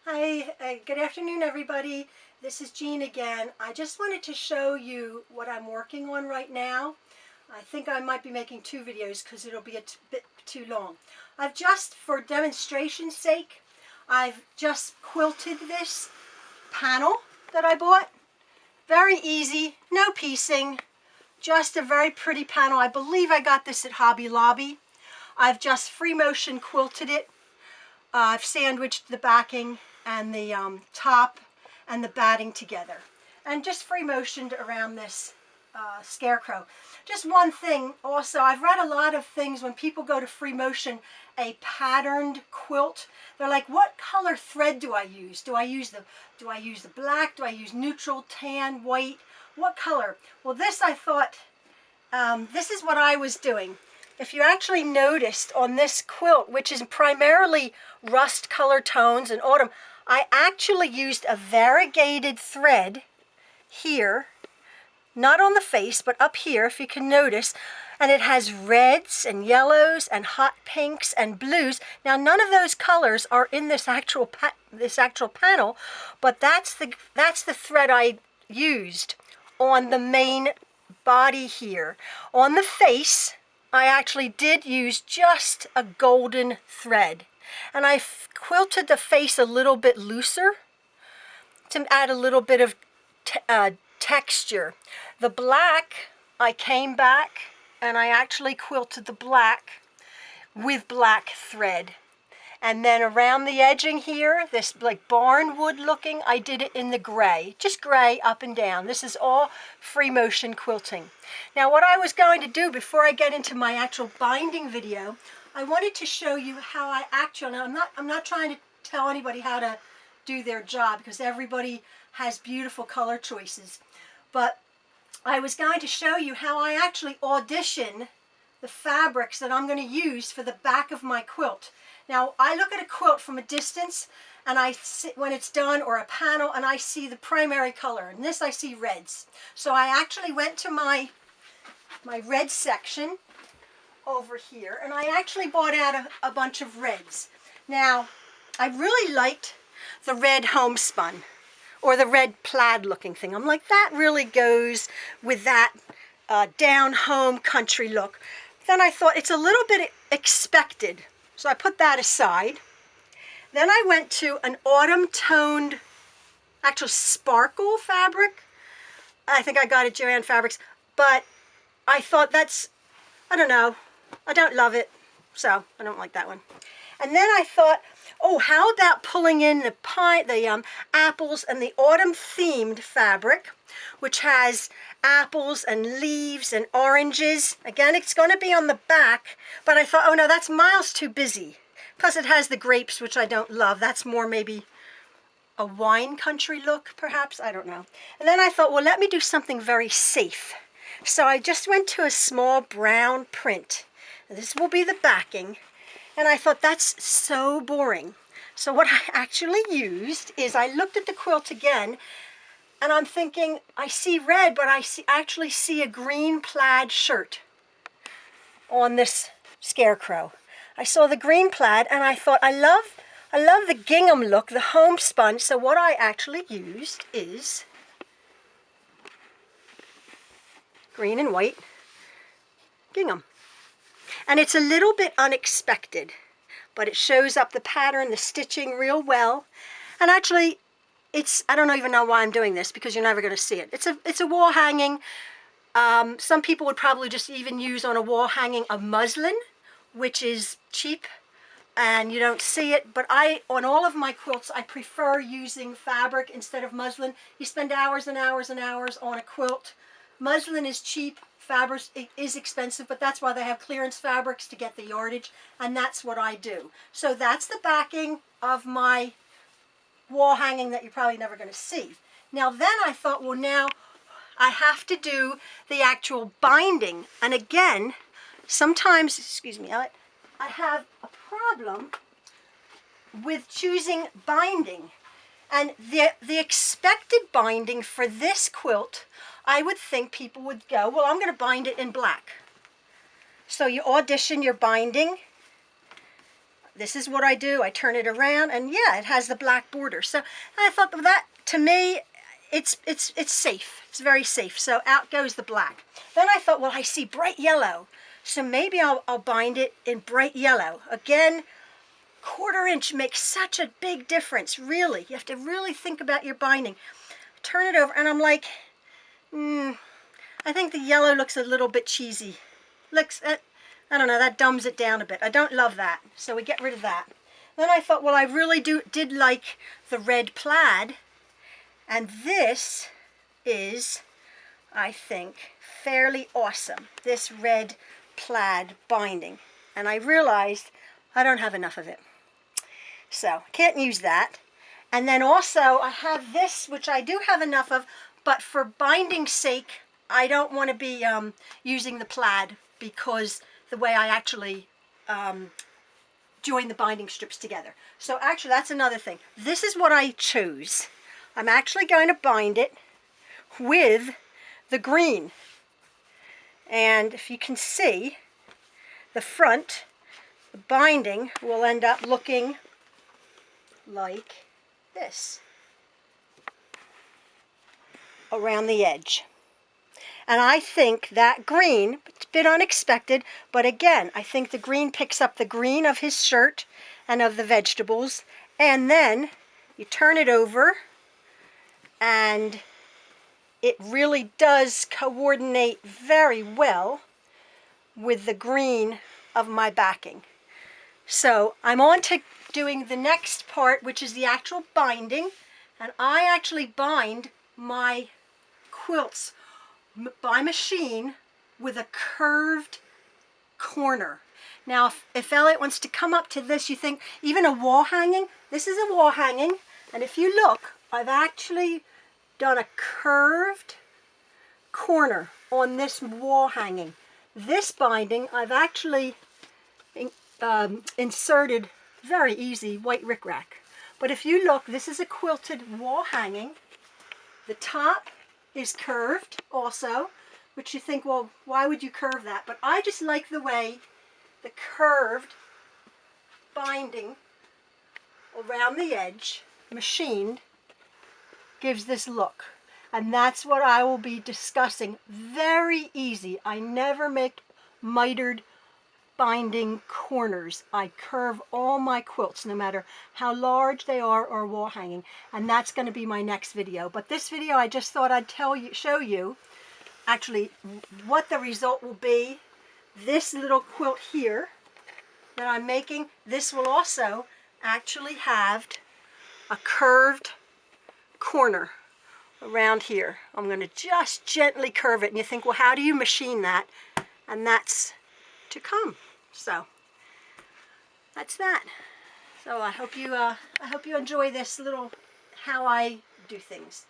Hi, good afternoon everybody. This is Jean again. I just wanted to show you what I'm working on right now. I think I might be making two videos because it'll be a bit too long. I've just, for demonstration's sake, I've just quilted this panel that I bought. Very easy, no piecing, just a very pretty panel. I believe I got this at Hobby Lobby. I've just free motion quilted it. I've sandwiched the backing and the top and the batting together and just free motioned around this scarecrow. Just one thing also, I've read a lot of things when people go to free motion a patterned quilt. They're like, what color thread do I use? Do I use the black? Do I use neutral, tan, white? What color? Well, this I thought, this is what I was doing. If you actually noticed on this quilt, which is primarily rust color tones and autumn, I actually used a variegated thread here, not on the face, but up here, if you can notice, and it has reds and yellows and hot pinks and blues. Now, none of those colors are in this actual panel, but that's the thread I used on the main body here. On the face, I actually did use just a golden thread, and I quilted the face a little bit looser to add a little bit of texture. The black, I came back and I actually quilted the black with black thread. And then around the edging here, this like barnwood looking, I did it in the gray, just gray up and down. This is all free motion quilting. Now what I was going to do before I get into my actual binding video, I wanted to show you how I actually, I'm not trying to tell anybody how to do their job because everybody has beautiful color choices. But I was going to show you how I actually audition the fabrics that I'm going to use for the back of my quilt. Now, I look at a quilt from a distance, and I see when it's done, or a panel, and I see the primary color. In this, I see reds. So I actually went to my red section over here, and I actually bought out a bunch of reds. Now, I really liked the red homespun, or the red plaid looking thing. I'm like, that really goes with that down home country look. Then I thought it's a little bit expected. So I put that aside. Then I went to an autumn toned, actual sparkle fabric. I think I got it at Joann Fabrics, but I thought that's, I don't know, I don't love it, so I don't like that one. And then I thought, oh, how about pulling in the apples and the autumn themed fabric, which has apples and leaves and oranges. Again, it's going to be on the back, but I thought, oh no, that's miles too busy. Plus it has the grapes, which I don't love. That's more maybe a wine country look, perhaps. I don't know. And then I thought, well, let me do something very safe. So I just went to a small brown print. This will be the backing. And I thought, that's so boring. So what I actually used is I looked at the quilt again, and I'm thinking, I see red, but I actually see a green plaid shirt on this scarecrow. I saw the green plaid, and I thought, I love the gingham look, the homespun. So what I actually used is green and white gingham. And it's a little bit unexpected, but it shows up the pattern, the stitching real well. And actually, I don't even know why I'm doing this because you're never going to see it. It's a wall hanging. Some people would probably just even use on a wall hanging a muslin, which is cheap and you don't see it. But on all of my quilts, I prefer using fabric instead of muslin. You spend hours and hours and hours on a quilt. Muslin is cheap. Fabric is expensive, but that's why they have clearance fabrics to get the yardage, and that's what I do. So that's the backing of my wall hanging that you're probably never going to see. Now then I thought, well, now I have to do the actual binding. And again, sometimes, excuse me, I have a problem with choosing binding. And the expected binding for this quilt, I would think people would go, well, I'm going to bind it in black. So you audition your binding. this is what I do. I turn it around, and yeah, it has the black border. So I thought that, to me, it's safe. It's very safe. So out goes the black. Then I thought, well, I see bright yellow, so maybe I'll bind it in bright yellow. Again, 1/4 inch makes such a big difference, really. You have to really think about your binding. Turn it over, and I'm like, I think the yellow looks a little bit cheesy. Looks, I don't know, that dumbs it down a bit. I don't love that, so we get rid of that. Then I thought, well, I really did like the red plaid, and this is, I think, fairly awesome, this red plaid binding. And I realized I don't have enough of it, so can't use that. And then also I have this, which I do have enough of, but for binding's sake, I don't want to be using the plaid, because the way I actually join the binding strips together. So actually, that's another thing. This is what I chose. I'm actually going to bind it with the green. And if you can see, the front, the binding will end up looking like this around the edge. And I think that green, it's a bit unexpected, but again, I think the green picks up the green of his shirt and of the vegetables, and then you turn it over, and it really does coordinate very well with the green of my backing. So I'm on to doing the next part, which is the actual binding, and I actually bind my quilts by machine with a curved corner. Now, if Elliot wants to come up to this, you think even a wall hanging, this is a wall hanging, and if you look, I've actually done a curved corner on this wall hanging. This binding, I've actually inserted very easy white rickrack. But if you look, this is a quilted wall hanging. The top is curved also, which you think, well, why would you curve that? But I just like the way the curved binding around the edge, machined, gives this look. And that's what I will be discussing. Very easy. I never make mitered binding corners. I curve all my quilts, no matter how large they are or wall hanging. And that's going to be my next video. But this video, I just thought I'd show you actually what the result will be. This little quilt here that I'm making, this will also actually have a curved corner around here. I'm going to just gently curve it, and you think, well, how do you machine that? And that's to come. So that's that. So I hope you enjoy this little how I do things.